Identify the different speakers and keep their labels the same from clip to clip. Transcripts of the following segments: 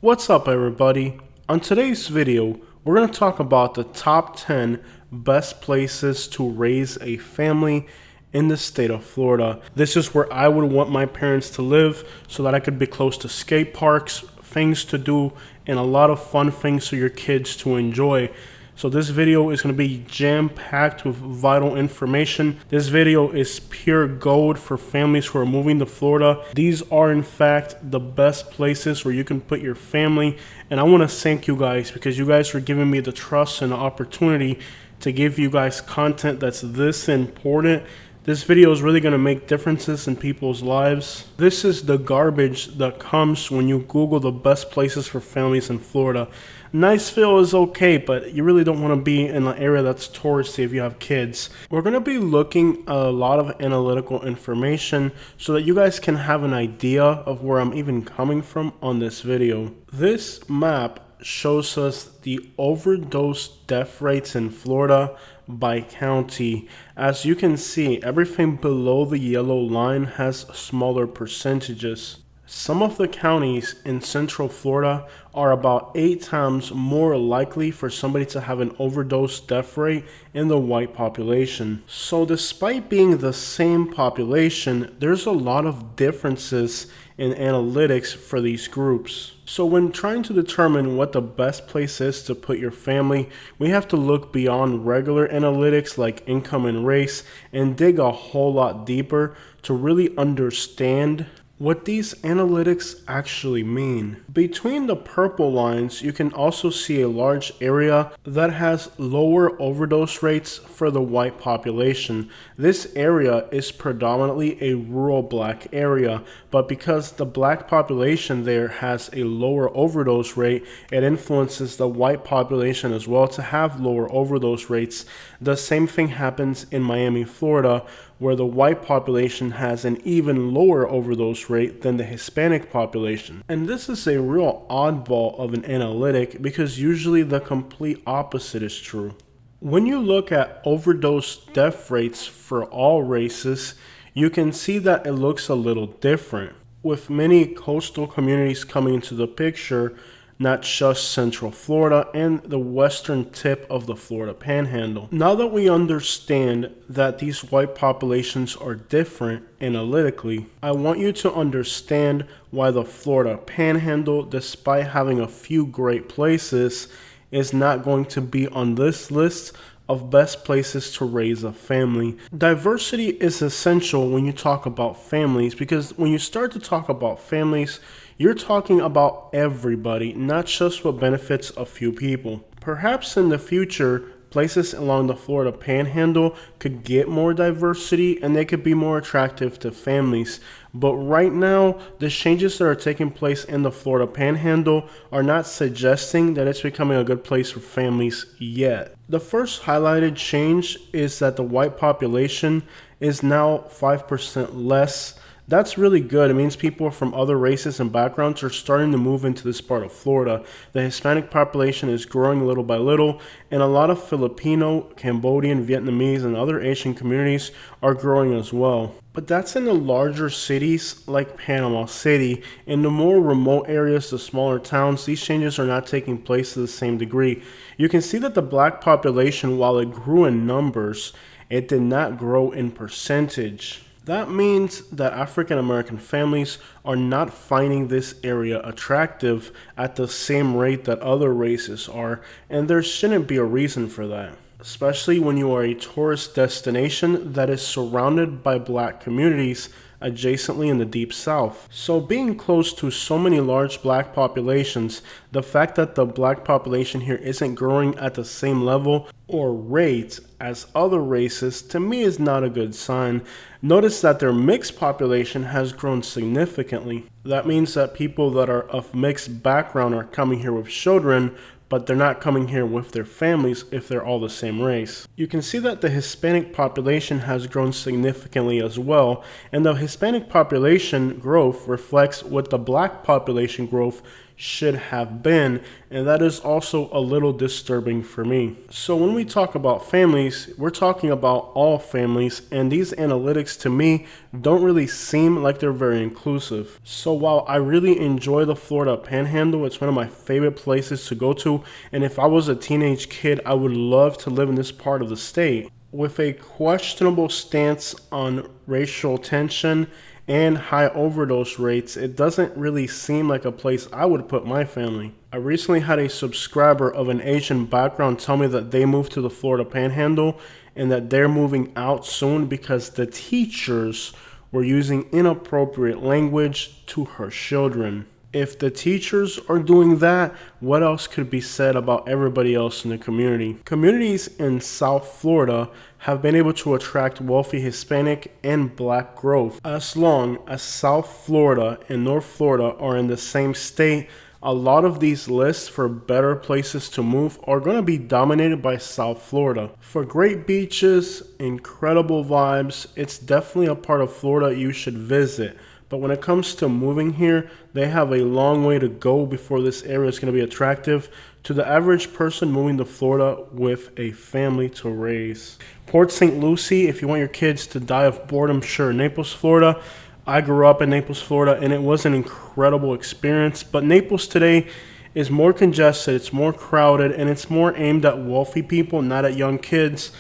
Speaker 1: What's up everybody? On today's video, we're going to talk about the top 10 best places to raise a family in the state of Florida. This is where I would want my parents to live so that I could be close to skate parks, things to do, and a lot of fun things for your kids to enjoy. So this video is going to be jam-packed with vital information. This video is pure gold for families who are moving to Florida. These are in fact the best places where you can put your family. And I want to thank you guys because you guys are giving me the trust and the opportunity to give you guys content that's this important. This video is really going to make differences in people's lives. This is the garbage that comes when you Google the best places for families in Florida. Niceville is okay, but you really don't want to be in an area that's touristy if you have kids. We're going to be looking at a lot of analytical information so that you guys can have an idea of where I'm even coming from on this video. This map shows us the overdose death rates in Florida by county. As you can see, everything below the yellow line has smaller percentages. Some of the counties in Central Florida are about 8 times more likely for somebody to have an overdose death rate in the white population. So despite being the same population, there's a lot of differences in analytics for these groups. So when trying to determine what the best place is to put your family, we have to look beyond regular analytics like income and race and dig a whole lot deeper to really understand what these analytics actually mean. Between the purple lines, you can also see a large area that has lower overdose rates for the white population. This area is predominantly a rural black area, but because the black population there has a lower overdose rate, it influences the white population as well to have lower overdose rates. The same thing happens in Miami, Florida, where the white population has an even lower overdose rate than the Hispanic population. And this is a real oddball of an analytic because usually the complete opposite is true. When you look at overdose death rates for all races, you can see that it looks a little different, with many coastal communities coming into the picture, not just Central Florida and the western tip of the Florida Panhandle. Now that we understand that these white populations are different analytically, I want you to understand why the Florida Panhandle, despite having a few great places, is not going to be on this list of best places to raise a family. Diversity is essential when you talk about families because when you start to talk about families, you're talking about everybody, not just what benefits a few people. Perhaps in the future, places along the Florida Panhandle could get more diversity and they could be more attractive to families. But right now, the changes that are taking place in the Florida Panhandle are not suggesting that it's becoming a good place for families yet. The first highlighted change is that the white population is now 5% less. That's really good. It means people from other races and backgrounds are starting to move into this part of Florida. The Hispanic population is growing little by little, and a lot of Filipino, Cambodian, Vietnamese, and other Asian communities are growing as well. But that's in the larger cities like Panama City. In the more remote areas, the smaller towns, these changes are not taking place to the same degree. You can see that the black population, while it grew in numbers, it did not grow in percentage. That means that African American families are not finding this area attractive at the same rate that other races are, and there shouldn't be a reason for that, especially when you are a tourist destination that is surrounded by black communities adjacently in the Deep South. So being close to so many large black populations, the fact that the black population here isn't growing at the same level or rate as other races, to me is not a good sign. Notice that their mixed population has grown significantly. That means that people that are of mixed background are coming here with children, but they're not coming here with their families if they're all the same race. You can see that the Hispanic population has grown significantly as well, and the Hispanic population growth reflects what the black population growth should have been, and that is also a little disturbing for me. So when we talk about families, we're talking about all families, and these analytics to me don't really seem like they're very inclusive. So while I really enjoy the Florida Panhandle, it's one of my favorite places to go to, and if I was a teenage kid, I would love to live in this part of the state. With a questionable stance on racial tension and high overdose rates, it doesn't really seem like a place I would put my family. I recently had a subscriber of an Asian background tell me that they moved to the Florida Panhandle and that they're moving out soon because the teachers were using inappropriate language to her children. If the teachers are doing that, what else could be said about everybody else in the community? Communities in South Florida have been able to attract wealthy Hispanic and Black growth. As long as South Florida and North Florida are in the same state, a lot of these lists for better places to move are going to be dominated by South Florida. For great beaches, incredible vibes, it's definitely a part of Florida you should visit. But when it comes to moving here, they have a long way to go before this area is going to be attractive to the average person moving to Florida with a family to raise. Port St. Lucie, if you want your kids to die of boredom, sure. Naples, Florida. I grew up in Naples, Florida, and it was an incredible experience. But Naples today is more congested, it's more crowded, and it's more aimed at wealthy people, not at young kids.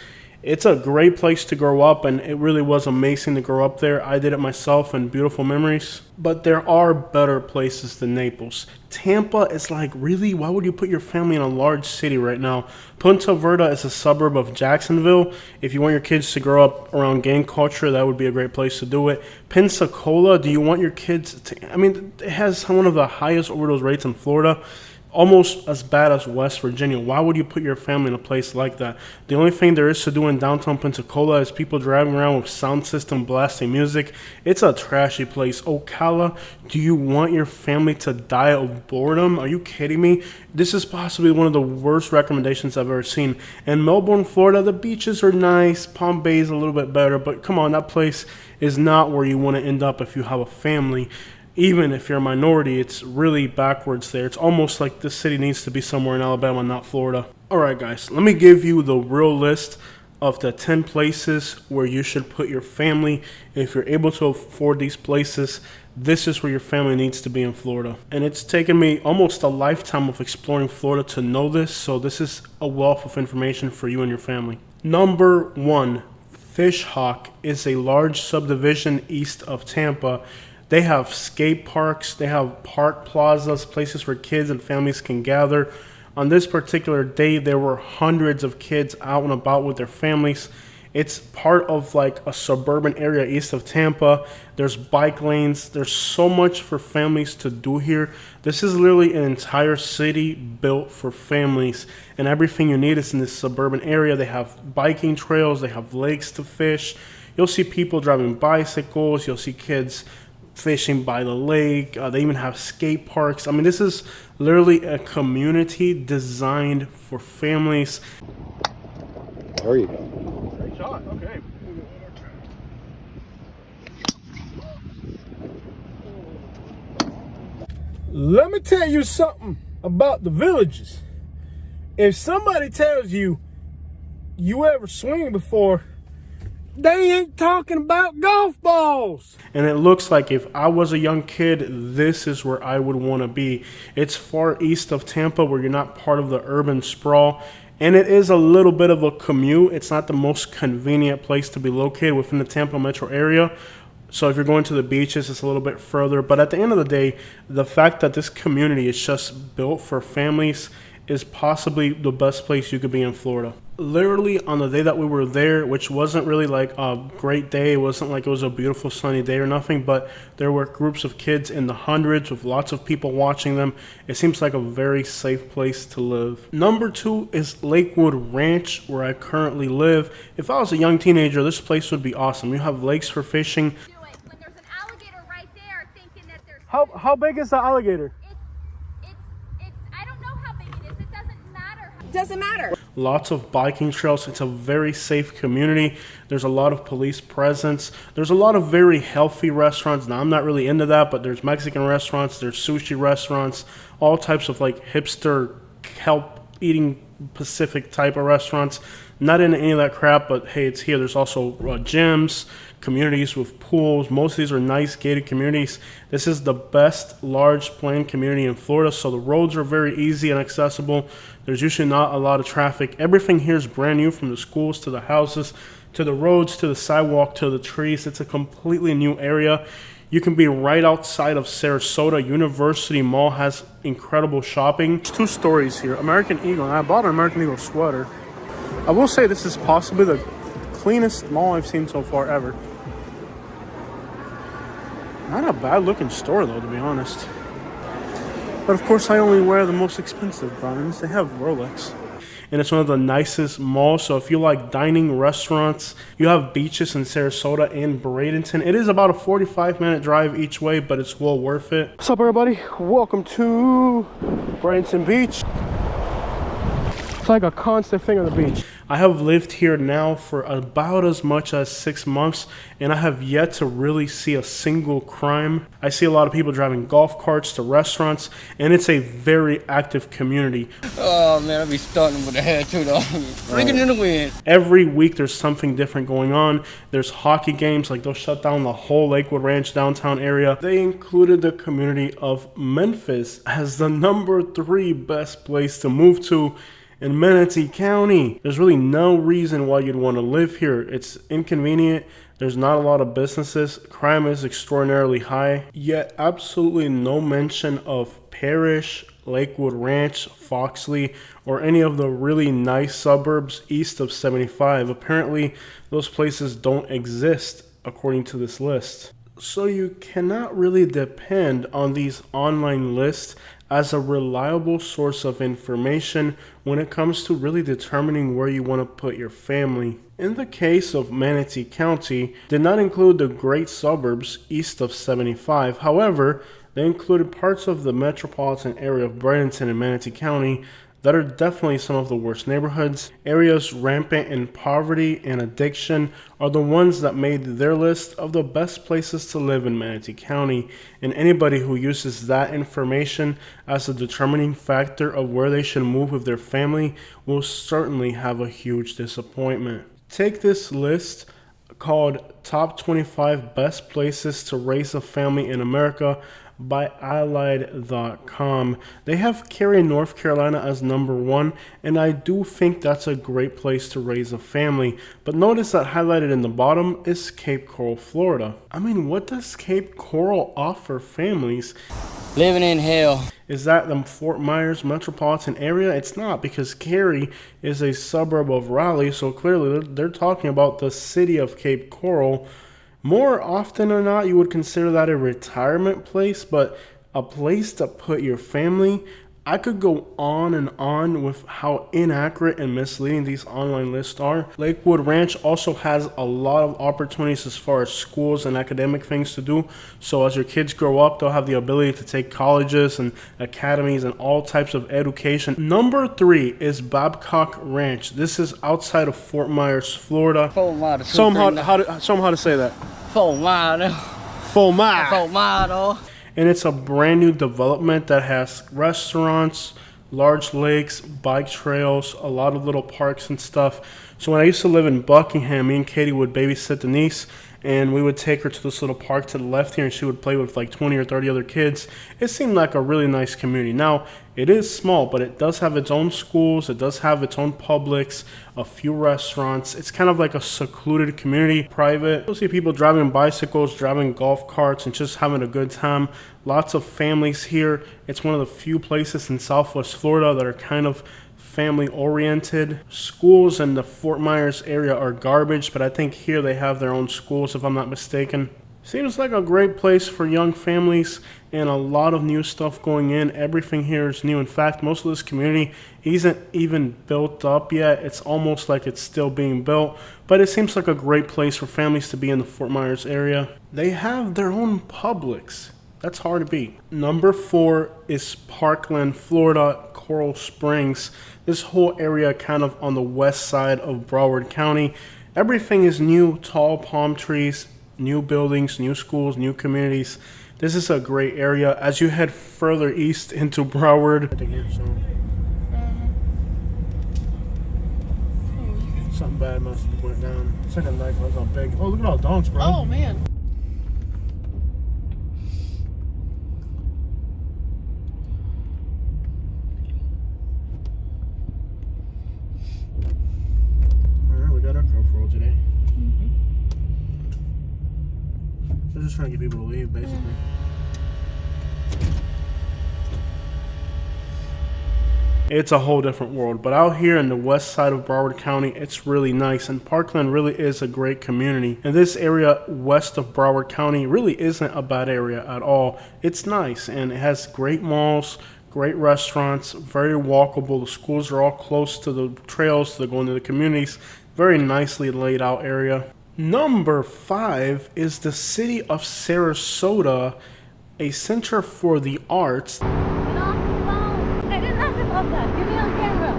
Speaker 1: It's a great place to grow up, and it really was amazing to grow up there. I did it myself, and beautiful memories. But there are better places than Naples. Tampa is like, really? Why would you put your family in a large city right now? Punta Verde is a suburb of Jacksonville. If you want your kids to grow up around gang culture, that would be a great place to do it. Pensacola, do you want your kids to... I mean, it has one of the highest overdose rates in Florida. Almost as bad as West Virginia. Why would you put your family in a place like that? The only thing there is to do in downtown Pensacola is people driving around with sound system blasting music. It's a trashy place. Ocala, do you want your family to die of boredom? Are you kidding me? This is possibly one of the worst recommendations I've ever seen. In Melbourne, Florida, the beaches are nice. Palm Bay is a little bit better, but come on, that place is not where you want to end up if you have a family. Even if you're a minority, it's really backwards there. It's almost like this city needs to be somewhere in Alabama, not Florida. Alright guys, let me give you the real list of the 10 places where you should put your family. If you're able to afford these places, this is where your family needs to be in Florida. And it's taken me almost a lifetime of exploring Florida to know this, so this is a wealth of information for you and your family. Number 1, Fish Hawk is a large subdivision east of Tampa. They have skate parks, they have park plazas, places where kids and families can gather. On this particular day, there were hundreds of kids out and about with their families. It's part of like a suburban area east of Tampa. There's bike lanes. There's so much for families to do here. This is literally an entire city built for families, and everything you need is in this suburban area. They have biking trails, they have lakes to fish. You'll see people driving bicycles, you'll see kids fishing by the lake. They even have skate parks. I mean, this is literally a community designed for families.
Speaker 2: There you go.
Speaker 1: Great shot. Okay.
Speaker 3: Let me tell you something about the villages. If somebody tells you you ever swing before, they ain't talking about golf balls.
Speaker 1: And it looks like if I was a young kid, this is where I would want to be. It's far east of Tampa where you're not part of the urban sprawl. And it is a little bit of a commute. It's not the most convenient place to be located within the Tampa metro area. So if you're going to the beaches, it's a little bit further. But at the end of the day, the fact that this community is just built for families is possibly the best place you could be in Florida. Literally on the day that we were there, which wasn't really like a great day, it wasn't like it was a beautiful sunny day or nothing, but there were groups of kids in the hundreds with lots of people watching them. It seems like a very safe place to live. Number 2 is Lakewood Ranch, where I currently live. If I was a young teenager, this place would be awesome. You have lakes for fishing.
Speaker 4: When there's an alligator right there, thinking that there's
Speaker 3: How big is the alligator?
Speaker 4: it's I don't know how big it is. It doesn't matter.
Speaker 5: Doesn't matter.
Speaker 1: lots of biking trails. It's a very safe community. There's a lot of police presence. There's a lot of very healthy restaurants. Now, I'm not really into that, but there's Mexican restaurants, there's sushi restaurants, all types of like hipster kelp eating Pacific type of restaurants. Not into any of that crap, but hey, it's here. There's also gyms, communities with pools. Most of these are nice gated communities. This is the best large planned community in Florida, so the roads are very easy and accessible. There's usually not a lot of traffic. Everything here is brand new, from the schools to the houses to the roads to the sidewalk to the trees. It's a completely new area. You can be right outside of Sarasota. University Mall has incredible shopping. There's two stories here. American Eagle, and I bought an American Eagle sweater. I will say this is possibly the cleanest mall I've seen so far ever. Not a bad looking store though, to be honest. But of course I only wear the most expensive brands. They have Rolex. And it's one of the nicest malls. So if you like dining, restaurants, you have beaches in Sarasota and Bradenton. It is about a 45-minute drive each way, but it's well worth it. What's up, everybody? Welcome to Bradenton Beach. It's like a constant thing on the beach. I have lived here now for about as much as 6 months, and I have yet to really see a single crime. I see a lot of people driving golf carts to restaurants, and it's a very active community.
Speaker 5: Oh man, I be starting with the hair too though. Ringing in the wind.
Speaker 1: Every week there's something different going on. There's hockey games, like they'll shut down the whole Lakewood Ranch downtown area. They included the community of Memphis as the #3 best place to move to in Manatee County. There's really no reason why you'd want to live here. It's inconvenient. There's not a lot of businesses. Crime is extraordinarily high, yet absolutely no mention of Parrish, Lakewood Ranch, Foxley, or any of the really nice suburbs east of 75. Apparently, those places don't exist according to this list. So you cannot really depend on these online lists as a reliable source of information when it comes to really determining where you want to put your family. In the case of Manatee County, did not include the great suburbs east of 75. However, they included parts of the metropolitan area of Bradenton and Manatee County that are definitely some of the worst neighborhoods. Areas rampant in poverty and addiction are the ones that made their list of the best places to live in Manatee County. And anybody who uses that information as a determining factor of where they should move with their family will certainly have a huge disappointment. Take this list called Top 25 Best Places to Raise a Family in America by Allied.com. They have Cary, North Carolina as #1, and I do think that's a great place to raise a family. But notice that highlighted in the bottom is Cape Coral, Florida. I mean, what does Cape Coral offer families?
Speaker 5: Living in hell.
Speaker 1: Is that the Fort Myers metropolitan area? It's not, because Cary is a suburb of Raleigh, so clearly they're talking about the city of Cape Coral. More often than not, you would consider that a retirement place, but a place to put your family. I could go on and on with how inaccurate and misleading these online lists are. Lakewood Ranch also has a lot of opportunities as far as schools and academic things to do. So as your kids grow up, they'll have the ability to take colleges and academies and all types of education. #3 is Babcock Ranch. This is outside of Fort Myers, Florida. Show them how to say that.
Speaker 5: Fort Myers.
Speaker 1: Fort Myers.
Speaker 5: Fort Myers.
Speaker 1: And it's a brand new development that has restaurants, large lakes, bike trails, a lot of little parks and stuff. So when I used to live in Buckingham, me and Katie would babysit Denise, and we would take her to this little park to the left here, and she would play with like 20 or 30 other kids. It seemed like a really nice community. Now, it is small, but it does have its own schools. It does have its own Publix, a few restaurants. It's kind of like a secluded community, private. You'll see people driving bicycles, driving golf carts, and just having a good time. Lots of families here. It's one of the few places in Southwest Florida that are kind of family oriented. Schools in the Fort Myers area are garbage, but I think here they have their own schools, if I'm not mistaken. Seems like a great place for young families, and a lot of new stuff going in. Everything here is new. In fact, most of this community isn't even built up yet. It's almost like it's still being built, but it seems like a great place for families to be in the Fort Myers area. They have their own Publix. That's hard to beat. #4 is Parkland, Florida. Coral Springs. This whole area kind of on the west side of Broward County. Everything is new, tall palm trees, new buildings, new schools, new communities. This is a great area. As you head further east into Broward, something bad must have went down. It's like a knife. That's how big. Oh, look at all the donks, bro.
Speaker 6: Oh, man.
Speaker 1: Alright, we got our curve roll today. They're just trying to get people to leave, basically. It's a whole different world, but out here in the west side of Broward County, it's really nice, and Parkland really is a great community. And this area west of Broward County really isn't a bad area at all. It's nice, and it has great malls, great restaurants, very walkable. The schools are all close to the trails to go into the communities. Very nicely laid out area. Number 5 is the city of Sarasota, a center for the arts.
Speaker 4: Get off the phone. I did nothing of that. Get me on camera.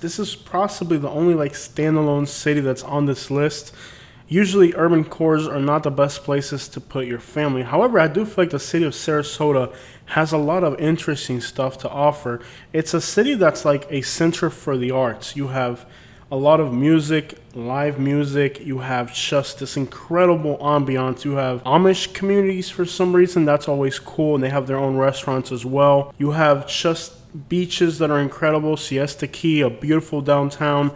Speaker 1: This is possibly the only standalone city that's on this list. Usually urban cores are not the best places to put your family. However, I do feel like the city of Sarasota has a lot of interesting stuff to offer. It's a city that's like a center for the arts. You have a lot of music, live music. You have just this incredible ambiance. You have Amish communities for some reason. That's always cool, and they have their own restaurants as well. You have just beaches that are incredible. Siesta Key, a beautiful downtown.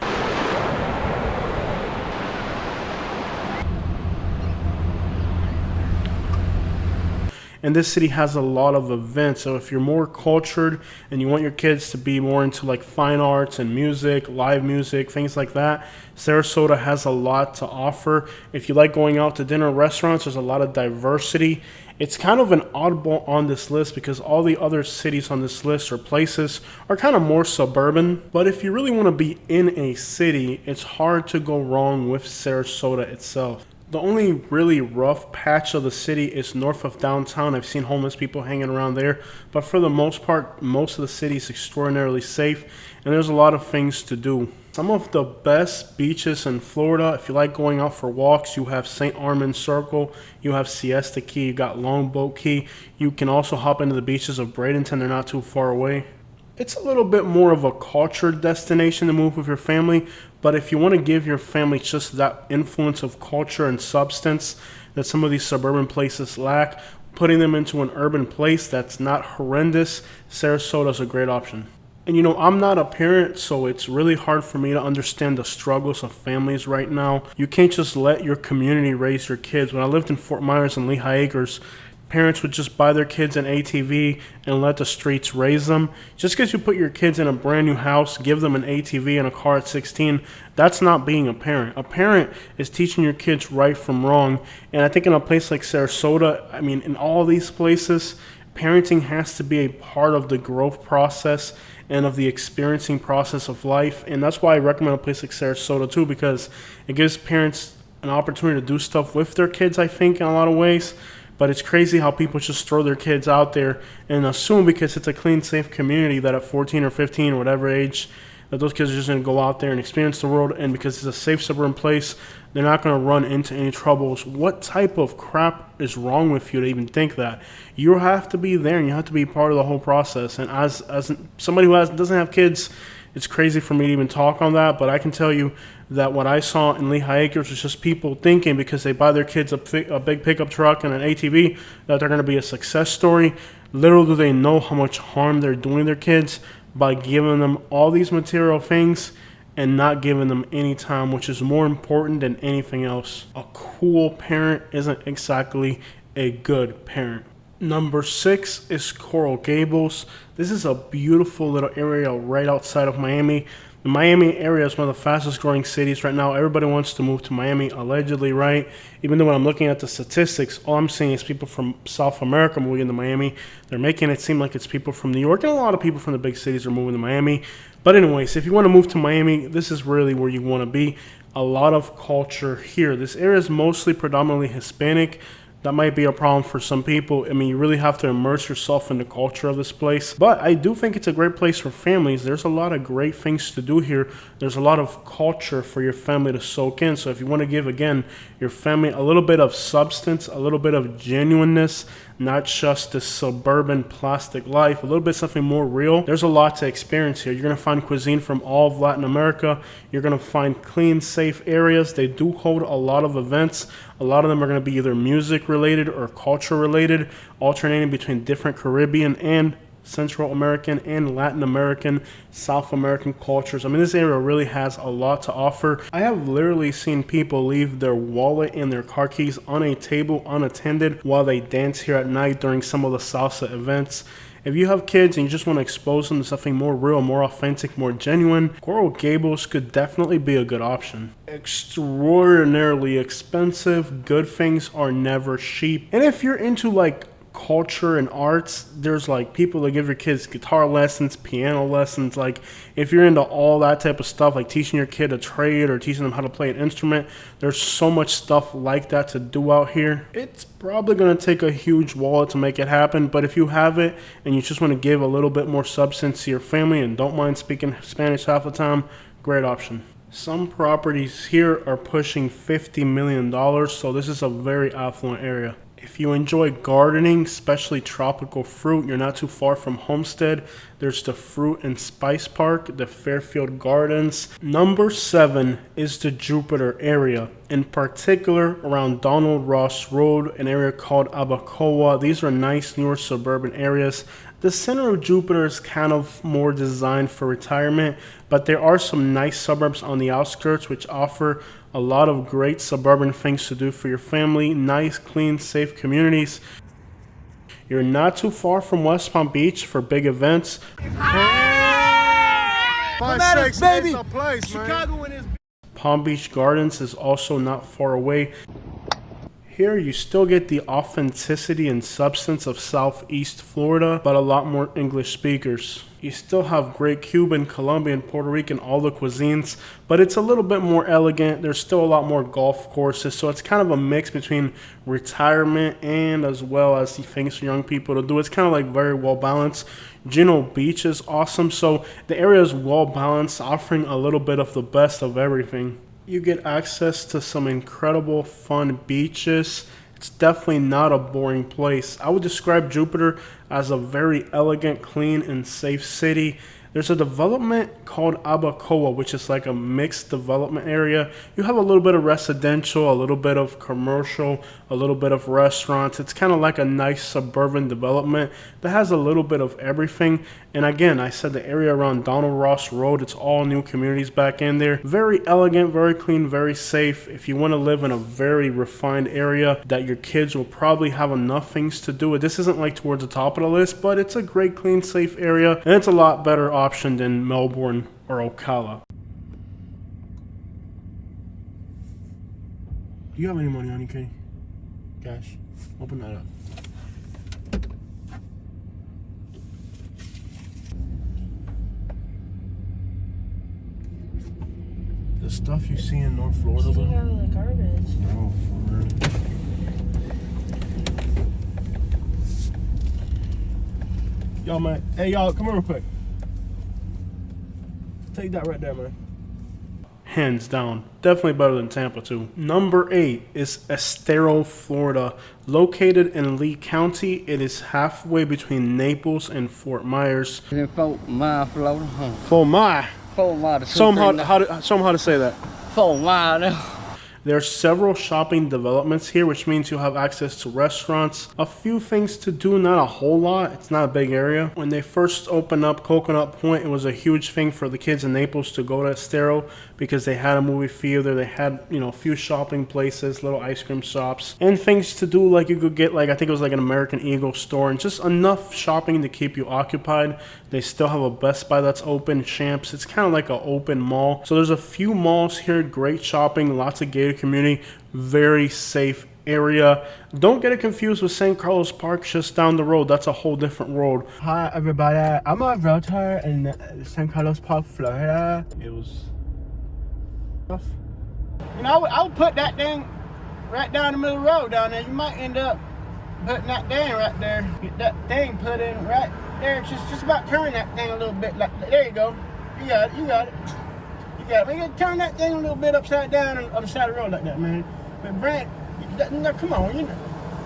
Speaker 1: And this city has a lot of events. So if you're more cultured and you want your kids to be more into fine arts and music, live music, things like that, Sarasota has a lot to offer. If you like going out to dinner restaurants, there's a lot of diversity. It's kind of an oddball on this list because all the other cities on this list or places are kind of more suburban. But if you really want to be in a city, it's hard to go wrong with Sarasota itself. The only really rough patch of the city is north of downtown. I've seen homeless people hanging around there, but for the most part, most of the city is extraordinarily safe, and there's a lot of things to do. Some of the best beaches in Florida, if you like going out for walks, you have St. Armand Circle, you have Siesta Key, you got Longboat Key. You can also hop into the beaches of Bradenton. They're not too far away. It's a little bit more of a cultured destination to move with your family, but if you want to give your family just that influence of culture and substance that some of these suburban places lack, putting them into an urban place that's not horrendous, Sarasota is a great option. And I'm not a parent, so it's really hard for me to understand the struggles of families right now. You can't just let your community raise your kids. When I lived in Fort Myers and Lehigh Acres, parents would just buy their kids an ATV and let the streets raise them. Just because you put your kids in a brand new house, give them an ATV and a car at 16, that's not being a parent. A parent is teaching your kids right from wrong. And I think in a place like Sarasota, in all these places, parenting has to be a part of the growth process and of the experiencing process of life. And that's why I recommend a place like Sarasota too, because it gives parents an opportunity to do stuff with their kids, I think, in a lot of ways. But it's crazy how people just throw their kids out there and assume because it's a clean, safe community that at 14 or 15 or whatever age, that those kids are just going to go out there and experience the world. And because it's a safe suburban place, they're not going to run into any troubles. What type of crap is wrong with you to even think that? You have to be there and you have to be part of the whole process. And as somebody who doesn't have kids, it's crazy for me to even talk on that, but I can tell you that what I saw in Lehigh Acres was just people thinking because they buy their kids a big pickup truck and an ATV that they're going to be a success story. Little do they know how much harm they're doing their kids by giving them all these material things and not giving them any time, which is more important than anything else. A cool parent isn't exactly a good parent. Number 6 is Coral Gables. This is a beautiful little area right outside of Miami. The Miami area is one of the fastest growing cities right now. Everybody wants to move to Miami, allegedly, right? Even though when I'm looking at the statistics, all I'm seeing is people from South America moving to Miami. They're making it seem like it's people from New York, and a lot of people from the big cities are moving to Miami. But anyways, if you want to move to Miami, this is really where you want to be. A lot of culture here. This area is mostly predominantly Hispanic. That might be a problem for some people. I mean, you really have to immerse yourself in the culture of this place. But I do think it's a great place for families. There's a lot of great things to do here. There's a lot of culture for your family to soak in. So if you want to give, again, your family a little bit of substance, a little bit of genuineness, not just this suburban plastic life, a little bit something more real, there's a lot to experience here. You're going to find cuisine from all of Latin America. You're going to find clean, safe areas. They do hold a lot of events. A lot of them are going to be either music related or culture related, alternating between different Caribbean and Central American and Latin American, South American cultures. I mean, this area really has a lot to offer. I have literally seen people leave their wallet and their car keys on a table unattended while they dance here at night during some of the salsa events. If you have kids and you just want to expose them to something more real, more authentic, more genuine, Coral Gables could definitely be a good option. Extraordinarily expensive. Good things are never cheap. And if you're into like culture and arts, there's like people that give your kids guitar lessons, piano lessons. Like if you're into all that type of stuff, like teaching your kid a trade or teaching them how to play an instrument, there's so much stuff like that to do out here. It's probably going to take a huge wallet to make it happen, but if you have it and you just want to give a little bit more substance to your family and don't mind speaking Spanish half the time, great option. Some properties here are pushing $50 million, so this is a very affluent area. If you enjoy gardening, especially tropical fruit, you're not too far from Homestead. There's the Fruit and Spice Park, the Fairfield Gardens. Number 7 is the Jupiter area, in particular around Donald Ross Road, an area called Abacoa. These are nice newer suburban areas. The center of Jupiter is kind of more designed for retirement, but there are some nice suburbs on the outskirts which offer a lot of great suburban things to do for your family. Nice, clean, safe communities. You're not too far from West Palm Beach for big events.
Speaker 3: Baby, Chicago in his
Speaker 1: Palm Beach Gardens is also not far away. Here you still get the authenticity and substance of Southeast Florida, but a lot more English speakers. You still have great Cuban, Colombian, Puerto Rican, all the cuisines, but it's a little bit more elegant. There's still a lot more golf courses, so it's kind of a mix between retirement and as well as the things for young people to do. It's kind of like very well balanced. Juno Beach is awesome, so the area is well balanced, offering a little bit of the best of everything. You get access to some incredible fun beaches. It's definitely not a boring place. I would describe Jupiter as a very elegant, clean, and safe city. There's a development called Abacoa, which is like a mixed development area. You have a little bit of residential, a little bit of commercial, a little bit of restaurants. It's kind of like a nice suburban development that has a little bit of everything. And again, I said the area around Donald Ross Road, it's all new communities back in there. Very elegant, very clean, very safe. If you want to live in a very refined area that your kids will probably have enough things to do. This isn't like towards the top of the list, but it's a great, clean, safe area. And it's a lot better option than Melbourne or Ocala. Do you have any money on you, Kenny? Cash? Open that up. The stuff you see in North Florida,
Speaker 6: Take out the garbage.
Speaker 1: no, for real. Yo, man. Hey, y'all, come here real quick. Take that right there, man. Hands down. Definitely better than Tampa, too. Number 8 is Estero, Florida. Located in Lee County, it is halfway between Naples and Fort Myers.
Speaker 5: In Fort Myers, Florida. Huh?
Speaker 1: For my.
Speaker 5: Fort Myers.
Speaker 1: Show them how to say that.
Speaker 5: Fort Myers.
Speaker 1: There are several shopping developments here, which means you'll have access to restaurants, a few things to do, not a whole lot. It's not a big area. When they first opened up Coconut Point, it was a huge thing for the kids in Naples to go to Estero because they had a movie theater. They had, a few shopping places, little ice cream shops, and things to do. Like you could get, I think it was like an American Eagle store, and just enough shopping to keep you occupied. They still have a Best Buy that's open, Champs. It's kind of like an open mall. So there's a few malls here, great shopping, lots of gated community, very safe area. Don't get it confused with St. Carlos Park just down the road. That's a whole different world.
Speaker 3: Hi everybody, I'm a realtor in St. Carlos Park, Florida.
Speaker 1: It was
Speaker 3: And I would put that thing right down the middle of the road down there. You might end up putting that thing right there. Get that thing put in right there. Just about turn that thing a little bit. Like there you go. You got it. You got it. You got it. We gotta turn that thing a little bit upside down on the side of the road like that, man. But Brent, no, come on, you know.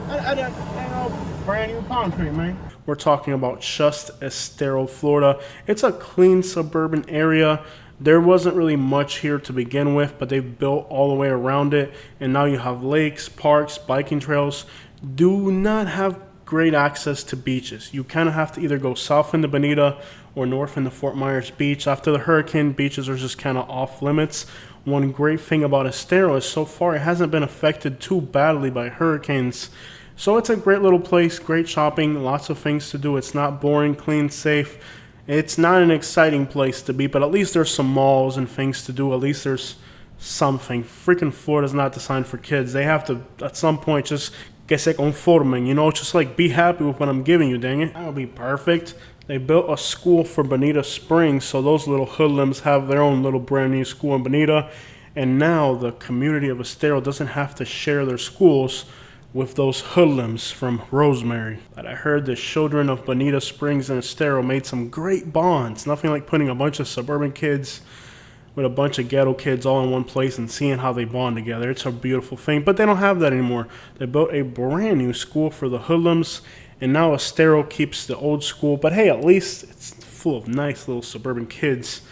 Speaker 3: I done no brand new palm tree, man.
Speaker 1: We're talking about just Estero, Florida. It's a clean suburban area. There wasn't really much here to begin with, but they've built all the way around it. And now you have lakes, parks, biking trails. Do not have great access to beaches. You kind of have to either go south into Bonita or north into Fort Myers Beach. After the hurricane, beaches are just kind of off limits. One great thing about Estero is so far it hasn't been affected too badly by hurricanes. So it's a great little place, great shopping, lots of things to do. It's not boring, clean, safe. It's not an exciting place to be, but at least there's some malls and things to do. At least there's something. Freaking Florida's not designed for kids. They have to, at some point, just que se conformen, you know, just like be happy with what I'm giving you, dang it. That'll be perfect. They built a school for Bonita Springs, so those little hoodlums have their own little brand new school in Bonita. And now the community of Estero doesn't have to share their schools with those hoodlums from Rosemary. But I heard the children of Bonita Springs and Estero made some great bonds. Nothing like putting a bunch of suburban kids with a bunch of ghetto kids all in one place and seeing how they bond together. It's a beautiful thing, but they don't have that anymore. They built a brand new school for the hoodlums, and now Estero keeps the old school. But hey, at least it's full of nice little suburban kids.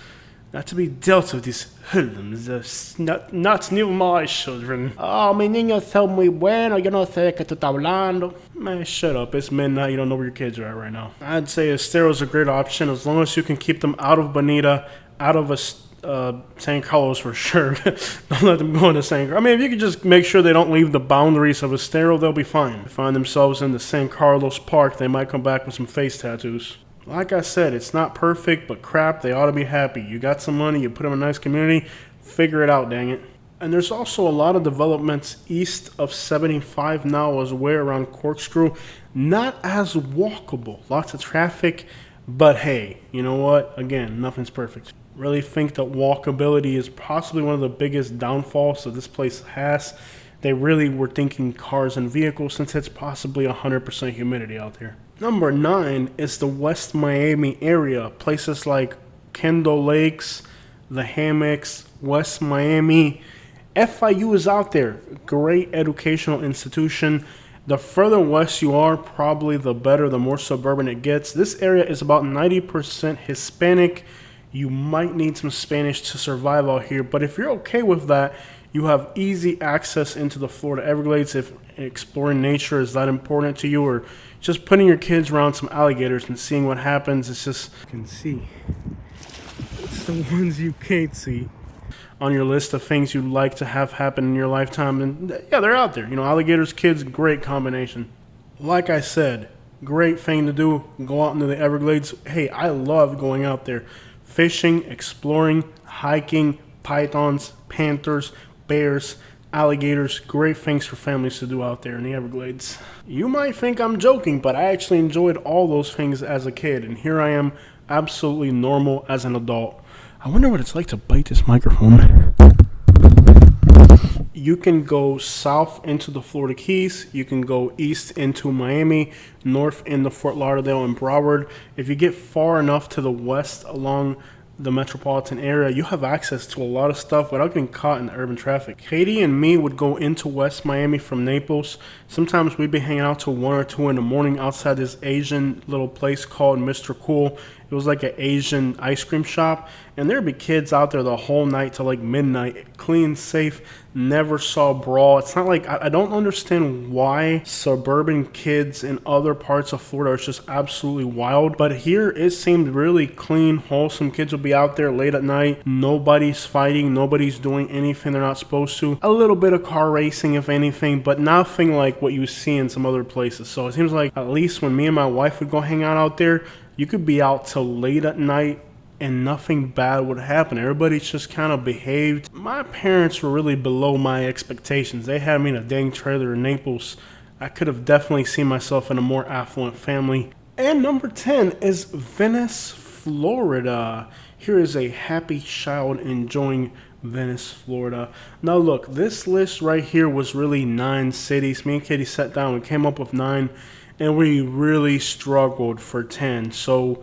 Speaker 1: Not to be dealt with these hoodlums, not new my children. Oh, mi niños son muy buenos, yo no sé de qué tú estás hablando. Man, shut up, it's midnight, you don't know where your kids are at right now. I'd say Estero's a great option as long as you can keep them out of Bonita, out of San Carlos for sure. Don't let them go into San Carlos. I mean, if you could just make sure they don't leave the boundaries of Estero, they'll be fine. If they find themselves in the San Carlos Park, they might come back with some face tattoos. Like I said, it's not perfect, but crap, they ought to be happy. You got some money, you put them in a nice community, figure it out, dang it. And there's also a lot of developments east of 75 now as well around Corkscrew. Not as walkable, lots of traffic, but hey, you know what? Again, nothing's perfect. Really think that walkability is possibly one of the biggest downfalls that this place has. They really were thinking cars and vehicles since it's possibly 100% humidity out there. Number 9 is the West Miami area. Places like Kendall Lakes, the Hammocks, West Miami. FIU is out there. Great educational institution. The further west you are, probably the better, the more suburban it gets. This area is about 90% Hispanic. You might need some Spanish to survive out here, but if you're okay with that, you have easy access into the Florida Everglades if exploring nature is that important to you, or just putting your kids around some alligators and seeing what happens. It's just, you can see. It's the ones you can't see on your list of things you'd like to have happen in your lifetime. And yeah, they're out there. You know, alligators, kids, great combination. Like I said, great thing to do. Go out into the Everglades. Hey, I love going out there. Fishing, exploring, hiking, pythons, panthers, bears, alligators, great things for families to do out there in the Everglades. You might think I'm joking, but I actually enjoyed all those things as a kid, and here I am, absolutely normal as an adult. I wonder what it's like to bite this microphone. You can go south into the Florida Keys, you can go east into Miami, north into Fort Lauderdale and Broward. If you get far enough to the west along the metropolitan area, you have access to a lot of stuff without getting caught in the urban traffic. Katie and me would go into West Miami from Naples. Sometimes we'd be hanging out till 1 or 2 in the morning outside this Asian little place called Mr. Cool. It was like an Asian ice cream shop, and there'd be kids out there the whole night till like midnight. Clean, safe, never saw a brawl. It's not like, I don't understand why suburban kids in other parts of Florida are just absolutely wild, but here it seemed really clean, wholesome. Kids would be out there late at night. Nobody's fighting, nobody's doing anything they're not supposed to. A little bit of car racing, if anything, but nothing like what you see in some other places. So it seems like at least when me and my wife would go hang out there, you could be out till late at night and nothing bad would happen. Everybody just kind of behaved. My parents were really below my expectations. They had me in a dang trailer in Naples. I could have definitely seen myself in a more affluent family. And number 10 is Venice, Florida. Here is a happy child enjoying Venice, Florida. Now look, this list right here was really 9 cities. Me and Katie sat down, we came up with 9, and we really struggled for 10. So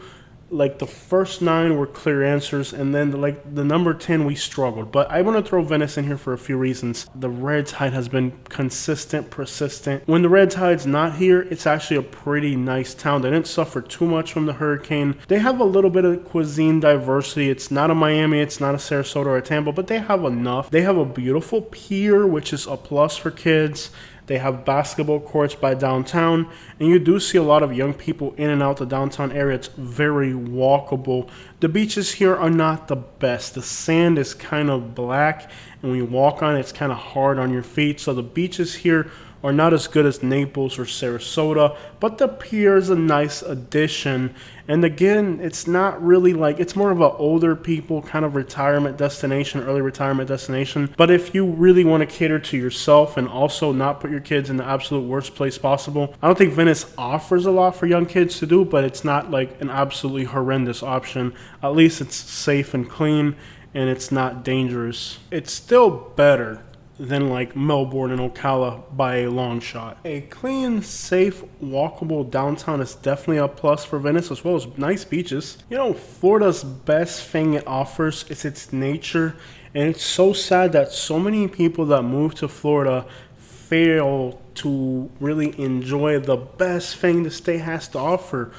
Speaker 1: like the first 9 were clear answers, and then like the number 10 we struggled. But I want to throw Venice in here for a few reasons. The red tide has been consistent, persistent. When the red tide's not here, it's actually a pretty nice town. They didn't suffer too much from the hurricane. They have a little bit of cuisine diversity. It's not a Miami, it's not a Sarasota or a Tampa, but they have enough. They have a beautiful pier, which is a plus for kids. They have basketball courts by downtown, and you do see a lot of young people in and out the downtown area. It's very walkable. The beaches here are not the best. The sand is kind of black, and when you walk on it, it's kind of hard on your feet. So the beaches here are not as good as Naples or Sarasota, but the pier is a nice addition. And again, it's not really like, it's more of an older people kind of retirement destination, early retirement destination. But if you really want to cater to yourself and also not put your kids in the absolute worst place possible, I don't think Venice offers a lot for young kids to do, but it's not like an absolutely horrendous option. At least it's safe and clean, and it's not dangerous. It's still better than like Melbourne and Ocala by a long shot. A clean, safe, walkable downtown is definitely a plus for Venice, as well as nice beaches. You know, Florida's best thing it offers is its nature, and it's so sad that so many people that move to Florida fail to really enjoy the best thing the state has to offer.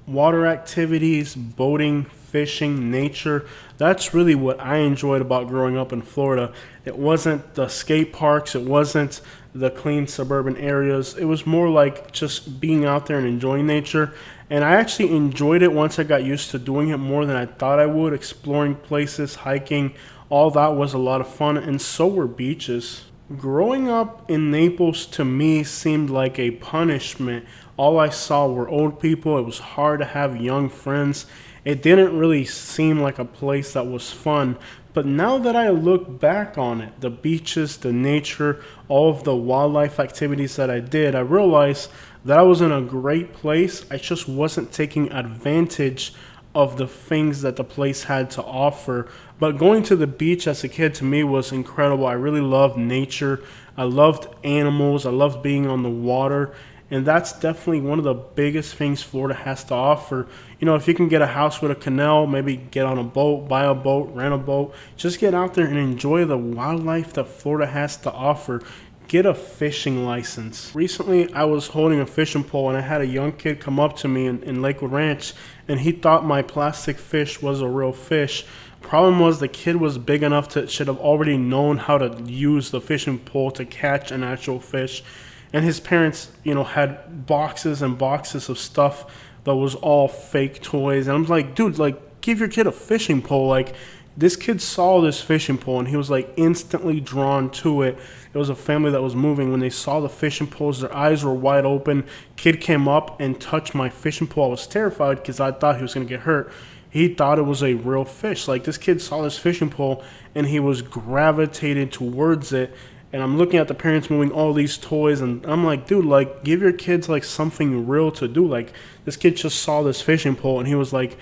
Speaker 1: Water activities, boating, fishing, nature. That's really what I enjoyed about growing up in Florida. It wasn't the skate parks, it wasn't the clean suburban areas. It was more like just being out there and enjoying nature. And I actually enjoyed it once I got used to doing it more than I thought I would. Exploring places, hiking, all that was a lot of fun, and so were beaches. Growing up in Naples to me seemed like a punishment. All I saw were old people. It was hard to have young friends. It didn't really seem like a place that was fun. But now that I look back on it, the beaches, the nature, all of the wildlife activities that I did, I realized that I was in a great place. I just wasn't taking advantage of the things that the place had to offer. But going to the beach as a kid to me was incredible. I really loved nature. I loved animals. I loved being on the water. And that's definitely one of the biggest things Florida has to offer. You know, if you can get a house with a canal, maybe get on a boat, buy a boat, rent a boat, just get out there and enjoy the wildlife that Florida has to offer. Get a fishing license. Recently, I was holding a fishing pole and I had a young kid come up to me in Lakewood Ranch, and he thought my plastic fish was a real fish. Problem was, the kid was big enough to should have already known how to use the fishing pole to catch an actual fish. And his parents, you know, had boxes and boxes of stuff that was all fake toys. And I'm like, dude, like, give your kid a fishing pole. Like, this kid saw this fishing pole and he was like instantly drawn to it. It was a family that was moving. When they saw the fishing poles, their eyes were wide open. Kid came up and touched my fishing pole. I was terrified because I thought he was going to get hurt. He thought it was a real fish. Like, this kid saw this fishing pole and he was gravitated towards it. And I'm looking at the parents moving all these toys, and I'm like, dude, like, give your kids like something real to do. Like, this kid just saw this fishing pole and he was like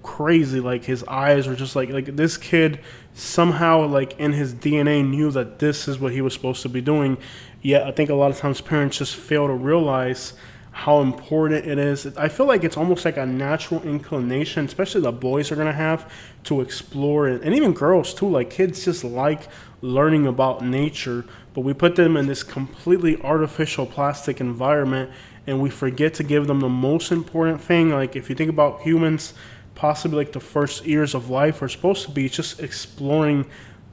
Speaker 1: crazy. Like, his eyes were just like this kid somehow, like, in his DNA knew that this is what he was supposed to be doing. Yet I think a lot of times parents just fail to realize how important it is. I feel like it's almost like a natural inclination, especially the boys are going to have, to explore it. And even girls too. Like, kids just like learning about nature, but we put them in this completely artificial plastic environment and we forget to give them the most important thing. Like, if you think about humans, possibly like the first years of life are supposed to be just exploring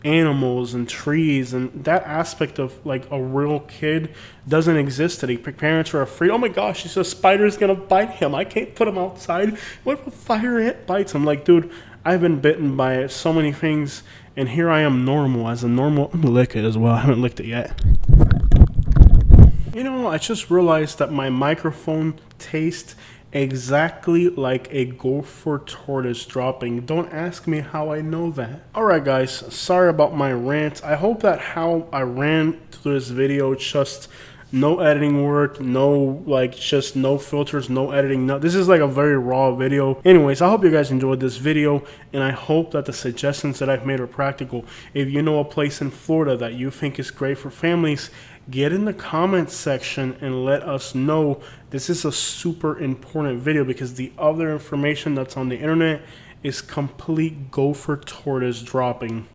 Speaker 1: animals and trees, and that aspect of like a real kid doesn't exist today. Parents are afraid, oh my gosh, a spider's gonna bite him, I can't put him outside, what if a fire ant bites him? Like, dude, I've been bitten by so many things, and here I am normal as a normal. I'm gonna lick it as well, I haven't licked it yet. You know, I just realized that my microphone tastes exactly like a gopher tortoise dropping. Don't ask me how I know that. Alright guys, sorry about my rant. I hope that how I ran through this video just No editing work, no like just no filters, no editing. No, this is like a very raw video. Anyways, I hope you guys enjoyed this video, and I hope that the suggestions that I've made are practical. If you know a place in Florida that you think is great for families, get in the comments section and let us know. This is a super important video because the other information that's on the internet is complete gopher tortoise dropping.